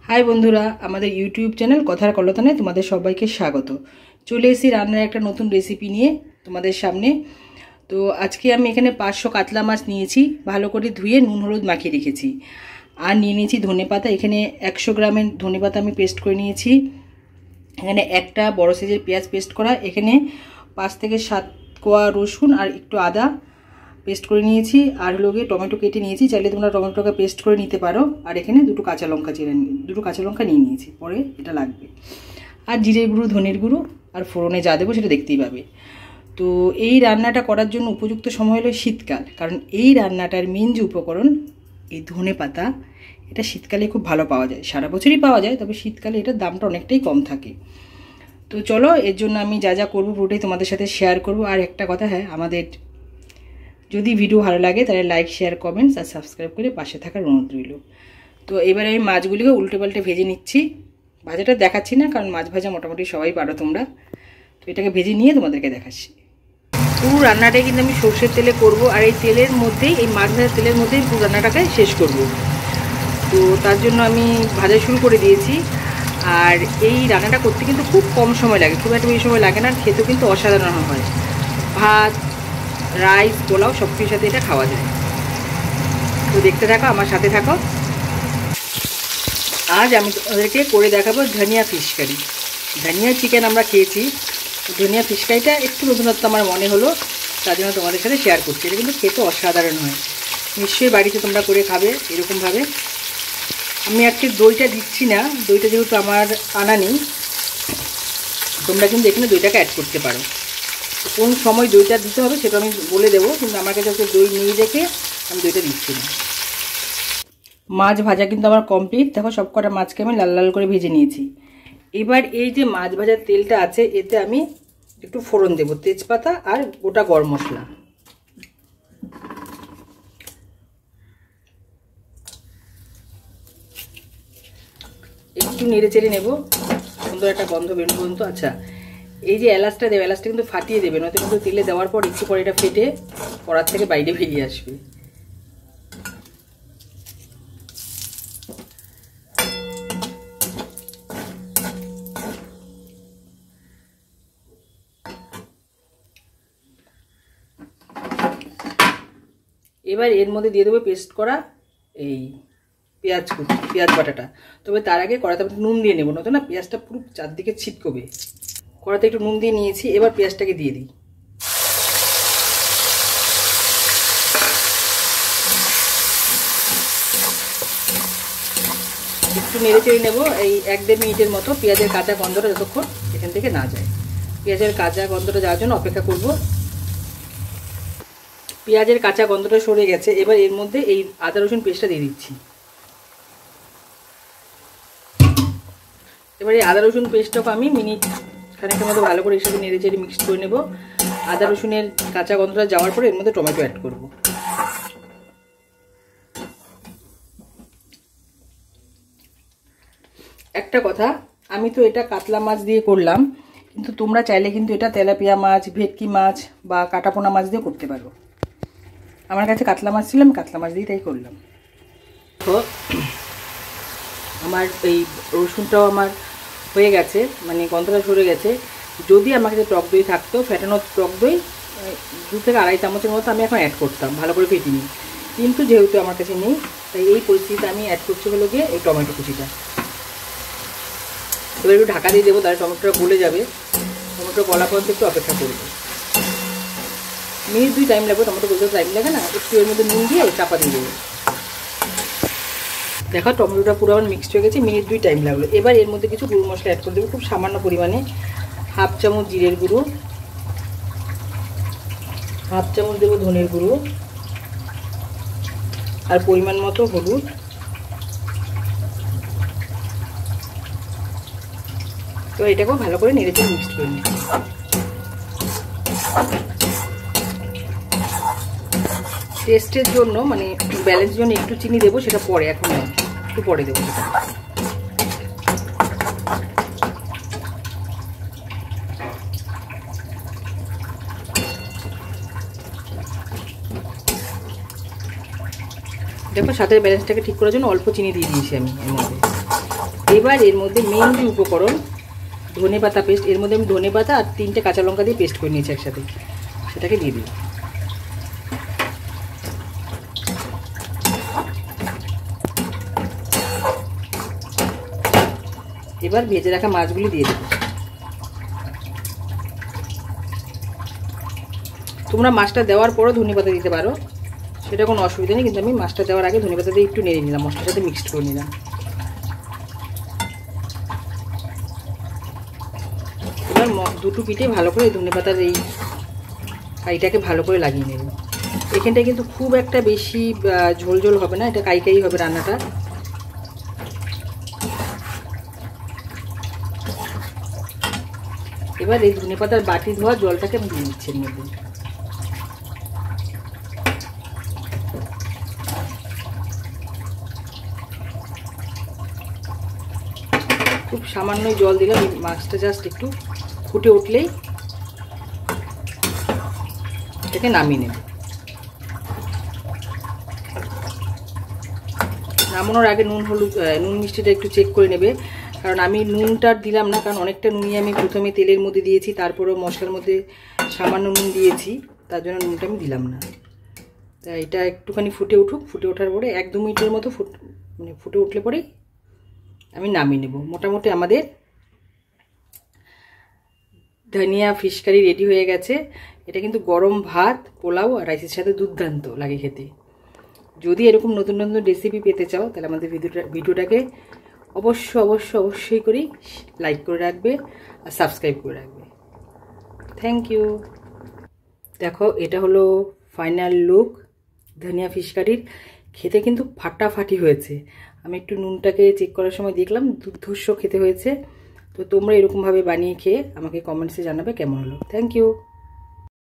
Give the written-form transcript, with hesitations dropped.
High বন্ধুরা, আমাদের YouTube channel কথার কলতানে তোমাদের সবাইকে স্বাগত। চলে এসেছি রান্নার একটা নতুন রেসিপি নিয়ে তোমাদের সামনে। তো আজকে আমি এখানে 500 কাতলা মাছ নিয়েছি, ভালো করে ধুয়ে নুন হলুদ মাখিয়ে রেখেছি। আর নিয়ে নিয়েছি ধনেপাতা, এখানে 100 গ্রামের ধনেপাতা আমি পেস্ট করে নিয়েছি। এখানে একটা বড় সাইজের পেঁয়াজ পেস্ট করা, এখানে 5 থেকে 7 কোয়া রসুন আর একটু আদা পেস্ট করে নিয়েছি। আর লোকে টমেটো কেটে নিয়েছি, চাইলে তোমরা টমেটোকে পেস্ট করে নিতে পারো। আর এখানে দুটো কাঁচা লঙ্কা নিয়ে নিয়েছি, পরে এটা লাগবে। আর জিরের গুঁড়ো, ধনের গুঁড়ো আর ফোড়নে যা দেবো সেটা দেখতেই পাবে। তো এই রান্নাটা করার জন্য উপযুক্ত সময় হলো শীতকাল, কারণ এই রান্নাটার মেন যে উপকরণ এই ধনেপাতা, এটা শীতকালে খুব ভালো পাওয়া যায়। সারা বছরই পাওয়া যায়, তবে শীতকালে এটার দামটা অনেকটাই কম থাকে। তো চলো, এর জন্য আমি যা যা করবো পুরোটাই তোমাদের সাথে শেয়ার করব। আর একটা কথা, হ্যাঁ, আমাদের যদি ভিডিও ভালো লাগে তাহলে লাইক, শেয়ার, কমেন্টস আর সাবস্ক্রাইব করে পাশে থাকার অনুরোধ রইল। তো এবার আমি মাছগুলিকে উল্টে পাল্টে ভেজে নিচ্ছি। ভাজাটা দেখাচ্ছি না, কারণ মাছ ভাজা মোটামুটি সবাই পারো তোমরা। তো এটাকে ভেজে নিয়ে তোমাদেরকে দেখাচ্ছি। পুরো রান্নাটাই কিন্তু আমি সর্ষের তেলে করব, আর এই তেলের মধ্যেই, এই মাছ ভাজার তেলের মধ্যেই পুরো রান্নাটাকে শেষ করব। তো তার জন্য আমি ভাজা শুরু করে দিয়েছি। আর এই রান্নাটা করতে কিন্তু খুব কম সময় লাগে, খুব একটা বেশি সময় লাগে না, খেতেও কিন্তু অসাধারণ হয়। ভাত, রাইস, পোলাও সব কিছুর সাথে এটা খাওয়া যায়। তো দেখতে থাকো, আমার সাথে থাকো। আজ আমি ওদেরকে করে দেখাবো ধনিয়া ফিশ কারি। ধনিয়া চিকেন আমরা খেয়েছি, ধনিয়া ফিশ কারিটা একটু নতুনত্ব আমার মনে হলো, তার জন্য তোমাদের সাথে শেয়ার করছি। এটা কিন্তু খেতে অসাধারণ হয়, নিশ্চয়ই বাড়িতে তোমরা করে খাবে এরকমভাবে। আমি আজকে দইটা দিচ্ছি না, দইটা যেহেতু আমার আনা নেই, তোমরা কিন্তু এখানে দইটাকে অ্যাড করতে পারো। কোন সময় দইটা দিতে হবে সেটা আমি বলে দেবো, কিন্তু আমার কাছে আজকে দই নিয়ে রেখে আমি দইটা দিচ্ছি না। মাছ ভাজা কিন্তু আমার কমপ্লিট। দেখো, সব কটা মাছকে আমি লাল লাল করে ভেজে নিয়েছি। এবার এই যে মাছ ভাজার তেলটা আছে, এতে আমি একটু ফোড়ন দেবো, তেজপাতা আর গোটা গরম মশলা। একটু নেড়ে চেড়ে নেবো, সুন্দর একটা গন্ধ বেরোনো পর্যন্ত। আচ্ছা, এই যে এলাচটা দেবে, এলাচটা কিন্তু ফাটিয়ে দেবে, নয়তো কিন্তু তেলে দেওয়ার পর একটু পরে এটা ফেটে কড়ার থেকে বাইরে বেরিয়ে আসবে। এবার এর মধ্যে দিয়ে দেবো পেস্ট করা এই পেঁয়াজ বাটাটা। তবে তার আগে কড়াতে নুন দিয়ে নেবো, নয়তো না পেঁয়াজটা পুরো চারদিকে ছিটকবে। কড়াতে একটু নুন দিয়ে নিয়েছি, এবার পেঁয়াজটাকে দিয়ে দিই। একটু নেড়ে চেড়ে নেবো, এই 1-1.5 মিনিটের মতো, পেঁয়াজের কাঁচা গন্ধটা যতক্ষণ এখান থেকে না যায়। পেঁয়াজের কাঁচা গন্ধটা যাওয়ার জন্য অপেক্ষা করব। পেঁয়াজের কাঁচা গন্ধটা সরে গেছে, এবার এর মধ্যে এই আদা রসুন পেস্টটা দিয়ে দিচ্ছি। এবার এই আদা রসুন পেস্টটাকে আমি মিনিট খানিকের মতো ভালো করে এর সাথে নেড়ে চেড়ে মিক্স করে নেব। আদা রসুনের কাঁচা গন্ধটা যাওয়ার পরে এর মধ্যে টমেটো অ্যাড করব। একটা কথা, আমি তো এটা কাতলা মাছ দিয়ে করলাম, কিন্তু তোমরা চাইলে কিন্তু এটা তেলাপিয়া মাছ, ভেটকি মাছ বা কাটাপোনা মাছ দিয়ে করতে পারো। আমার কাছে কাতলা মাছ ছিল, আমি কাতলা মাছ দিয়ে তাই করলাম। তো আমার এই রসুনটাও আমার হয়ে গেছে, মানে গন্ধটা সরে গেছে। যদি আমার কাছে টক দই থাকতো, ফেটানো টক দই 2 থেকে 2.5 চামচের মতো আমি এখন অ্যাড করতাম, ভালো করে ফেটি নিই। কিন্তু যেহেতু আমার কাছে নেই, তাই এই পরিস্থিতিতে আমি অ্যাড করছি হলো গিয়ে এই টমেটো কুচিটা। এবার একটু ঢাকা দিয়ে দেবো, তাহলে টমেটোটা গলে যাবে। টমেটো গলা পর্যন্ত একটু অপেক্ষা করবো, মিনিট 2 টাইম লাগবে, টমেটো গলতে টাইম লাগে না। একটু এর মধ্যে নুন দিয়ে চাপা দিয়ে দেবো। দেখো, টমেটোটা পুরো আমার মিক্সড হয়ে গেছে, মিনিট 2 টাইম লাগলো। এবার এর মধ্যে কিছু গুঁড়ো মশলা অ্যাড করে দেবো, খুব সামান্য পরিমাণে। 1/2 চামচ জিরের গুঁড়ো, 1/2 চামচ দেবো ধনের গুঁড়ো, আর পরিমাণ মতো হলুদ। তো এটাকেও ভালো করে নেড়ে চেড়ে মিক্সড করে নিচ্ছি। টেস্টের জন্য, মানে ব্যালেন্সের জন্য একটু চিনি দেবো, সেটা পরে, এখন একটু পরে দেবো সেটা। দেখো, সাথে ব্যালেন্সটাকে ঠিক করার জন্য অল্প চিনি দিয়ে দিয়েছি আমি এর মধ্যে। এবার এর মধ্যে মেন যে উপকরণ ধনে পাতা পেস্ট, এর মধ্যে আমি ধনে পাতা আর 3টে কাঁচা লঙ্কা দিয়ে পেস্ট করে নিয়েছি একসাথে, সেটাকে দিয়ে দিই। এবার ভেজে রাখা মাছগুলি দিয়ে দেবো। তোমরা মাছটা দেওয়ার পরও ধনে পাতা দিতে পারো, সেটা কোনো অসুবিধা নেই, কিন্তু আমি মাছটা দেওয়ার আগে ধনে পাতা দিয়ে একটু নেড়ে নিলাম, মশলার সাথে মিক্সড করে নিলাম। এবার দুটো পিঠে ভালো করে ধনে পাতার এই কাইটাকে ভালো করে লাগিয়ে নেব। এখানটায় কিন্তু খুব একটা বেশি ঝোল ঝোল হবে না, এটা কাই হবে রান্নাটা। এবার এই ধনে পাতার বাটি ধোয়া জলটাকে আমি দিয়ে দিচ্ছি এর মধ্যে। খুব সামান্য জল দিলাম, মাছটা জাস্ট একটু ফুটে উঠলেই এটাকে নামিয়ে নেব। নামানোর আগে নুন মিষ্টিটা একটু চেক করে নেবে, কারণ আমি নুনটা দিলাম না, কারণ অনেকটা নুনই আমি প্রথমে তেলের মধ্যে দিয়েছি, তারপরেও মশলার মধ্যে সামান্য নুন দিয়েছি, তার জন্য নুনটা আমি দিলাম না। তাই এটা একটুখানি ফুটে উঠুক, ফুটে ওঠার পরে 1-2 মিনিটের মতো ফুটে উঠলে পরেই আমি নামিয়ে নেব। মোটামুটি আমাদের ধনিয়া ফিশ কারি রেডি হয়ে গেছে। এটা কিন্তু গরম ভাত, পোলাও আর রাইসের সাথে দুর্দান্ত লাগে খেতে। যদি এরকম নতুন নতুন রেসিপি পেতে চাও তাহলে আমাদের ভিডিওটাকে অবশ্যই করে লাইক করে রাখবে আর সাবস্ক্রাইব করে রাখবে। Thank you. দেখো এটা হলো ফাইনাল লুক ধনিয়া ফিশ কারির। খেতে কিন্তু ফাটাফাটি হয়েছে। আমি একটু নুনটাকে চেক করার সময় দেখলাম দুর্ধর্ষ খেতে হয়েছে। তো তোমরা এরকমভাবে বানিয়ে খেয়ে আমাকে কমেন্টসে জানাবে কেমন হলো। Thank you.